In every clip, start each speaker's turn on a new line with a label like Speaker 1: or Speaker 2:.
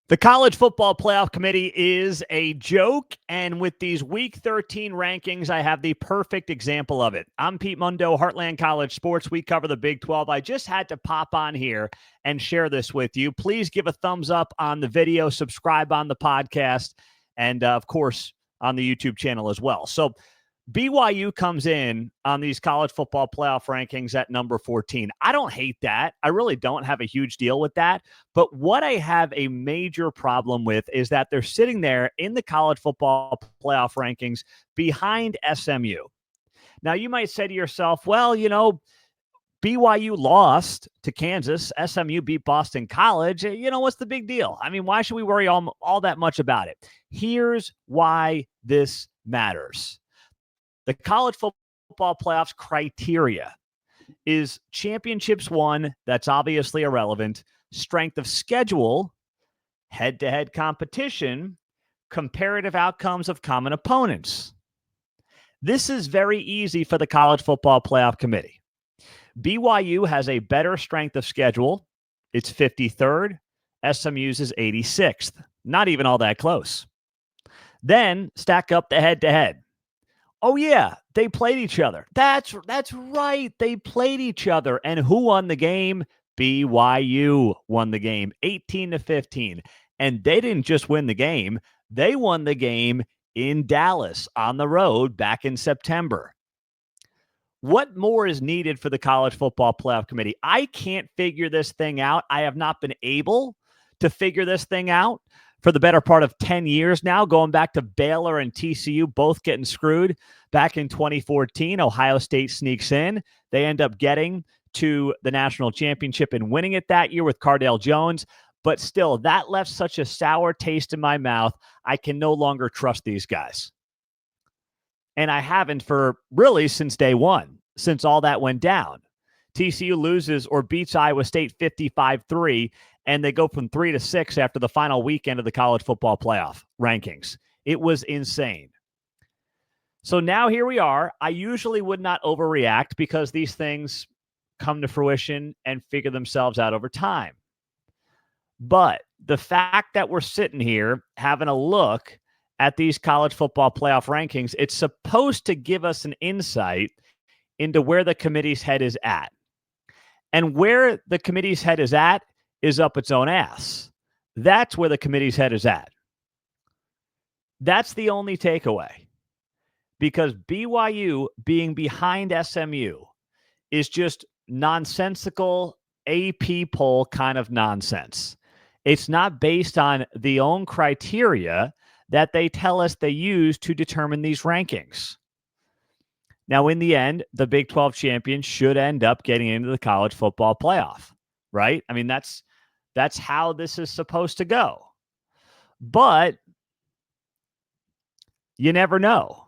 Speaker 1: The College Football Playoff Committee is a joke, and with these Week 13 rankings, I have the perfect example of it. I'm Pete Mundo, Heartland College Sports. We cover the Big 12. I just had to pop on here and share this with you. Please give a thumbs up on the video, subscribe on the podcast, and, of course, on the YouTube channel as well. So BYU comes in on these college football playoff rankings at number 14. I don't hate that. I really don't have a huge deal with that. But what I have a major problem with is that they're sitting there in the college football playoff rankings behind SMU. Now, you might say to yourself, well, BYU lost to Kansas. SMU beat Boston College. What's the big deal? I mean, why should we worry all that much about it? Here's why this matters. The college football playoffs criteria is championships won, that's obviously irrelevant, strength of schedule, head-to-head competition, comparative outcomes of common opponents. This is very easy for the College Football Playoff Committee. BYU has a better strength of schedule. It's 53rd. SMU's is 86th. Not even all that close. Then stack up the head-to-head. Oh, yeah, they played each other. That's right. They played each other. And who won the game? BYU won the game 18-15. And they didn't just win the game. They won the game in Dallas on the road back in September. What more is needed for the College Football Playoff Committee? I can't figure this thing out. I have not been able to figure this thing out for the better part of 10 years now, going back to Baylor and TCU, both getting screwed. Back in 2014, Ohio State sneaks in. They end up getting to the national championship and winning it that year with Cardale Jones. But still, that left such a sour taste in my mouth. I can no longer trust these guys. And I haven't for really since day one, since all that went down. TCU loses or beats Iowa State 55-3, and they go from 3-6 after the final weekend of the college football playoff rankings. It was insane. So now here we are. I usually would not overreact because these things come to fruition and figure themselves out over time. But the fact that we're sitting here having a look at these college football playoff rankings, it's supposed to give us an insight into where the committee's head is at. And where the committee's head is at is up its own ass. That's where the committee's head is at. That's the only takeaway. Because BYU being behind SMU is just nonsensical AP poll kind of nonsense. It's not based on the own criteria that they tell us they use to determine these rankings. Now, in the end, the Big 12 champion should end up getting into the college football playoff, right? I mean, that's how this is supposed to go. But you never know.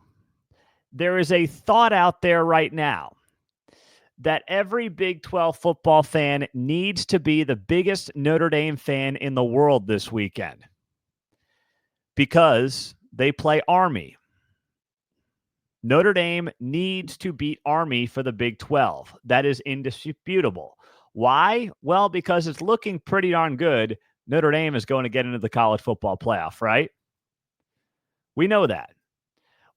Speaker 1: There is a thought out there right now that every Big 12 football fan needs to be the biggest Notre Dame fan in the world this weekend because they play Army. Notre Dame needs to beat Army for the Big 12. That is indisputable. Why? Well, because it's looking pretty darn good. Notre Dame is going to get into the college football playoff, right? We know that.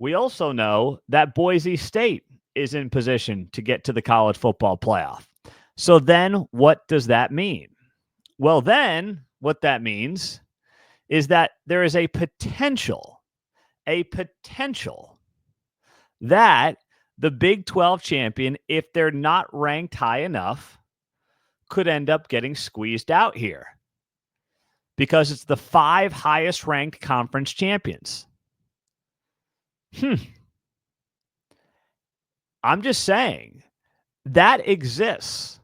Speaker 1: We also know that Boise State is in position to get to the college football playoff. So then what does that mean? Well, then what that means is that there is a potential that the Big 12 champion, if they're not ranked high enough, could end up getting squeezed out here because it's the 5 highest ranked conference champions. I'm just saying that exists.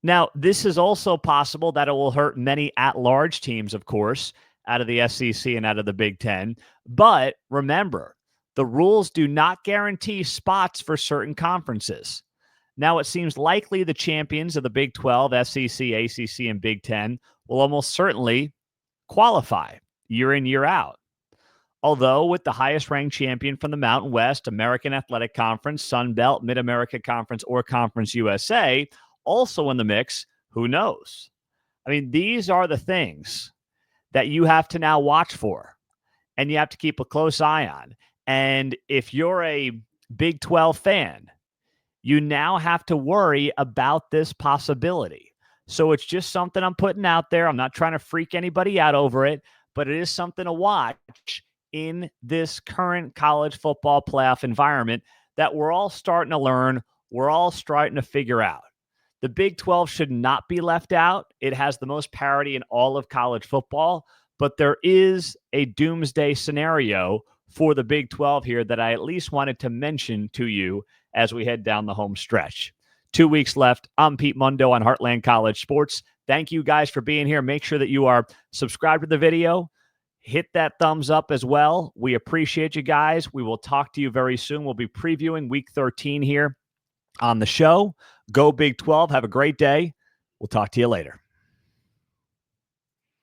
Speaker 1: Now, this is also possible that it will hurt many at-large teams, of course, out of the SEC and out of the Big Ten. But remember, the rules do not guarantee spots for certain conferences. Now, it seems likely the champions of the Big 12, SEC, ACC, and Big Ten will almost certainly qualify year in, year out. Although with the highest ranked champion from the Mountain West, American Athletic Conference, Sun Belt, Mid-America Conference, or Conference USA also in the mix, who knows? I mean, these are the things that you have to now watch for and you have to keep a close eye on. And if you're a Big 12 fan, you now have to worry about this possibility. So it's just something I'm putting out there. I'm not trying to freak anybody out over it, but it is something to watch in this current college football playoff environment that we're all starting to learn. We're all starting to figure out. The Big 12 should not be left out. It has the most parity in all of college football, but there is a doomsday scenario for the Big 12 here that I at least wanted to mention to you as we head down the home stretch. 2 weeks left. I'm Pete Mundo on Heartland College Sports. Thank you guys for being here. Make sure that you are subscribed to the video. Hit that thumbs up as well. We appreciate you guys. We will talk to you very soon. We'll be previewing Week 13 here on the show. Go Big 12. Have a great day. We'll talk to you later.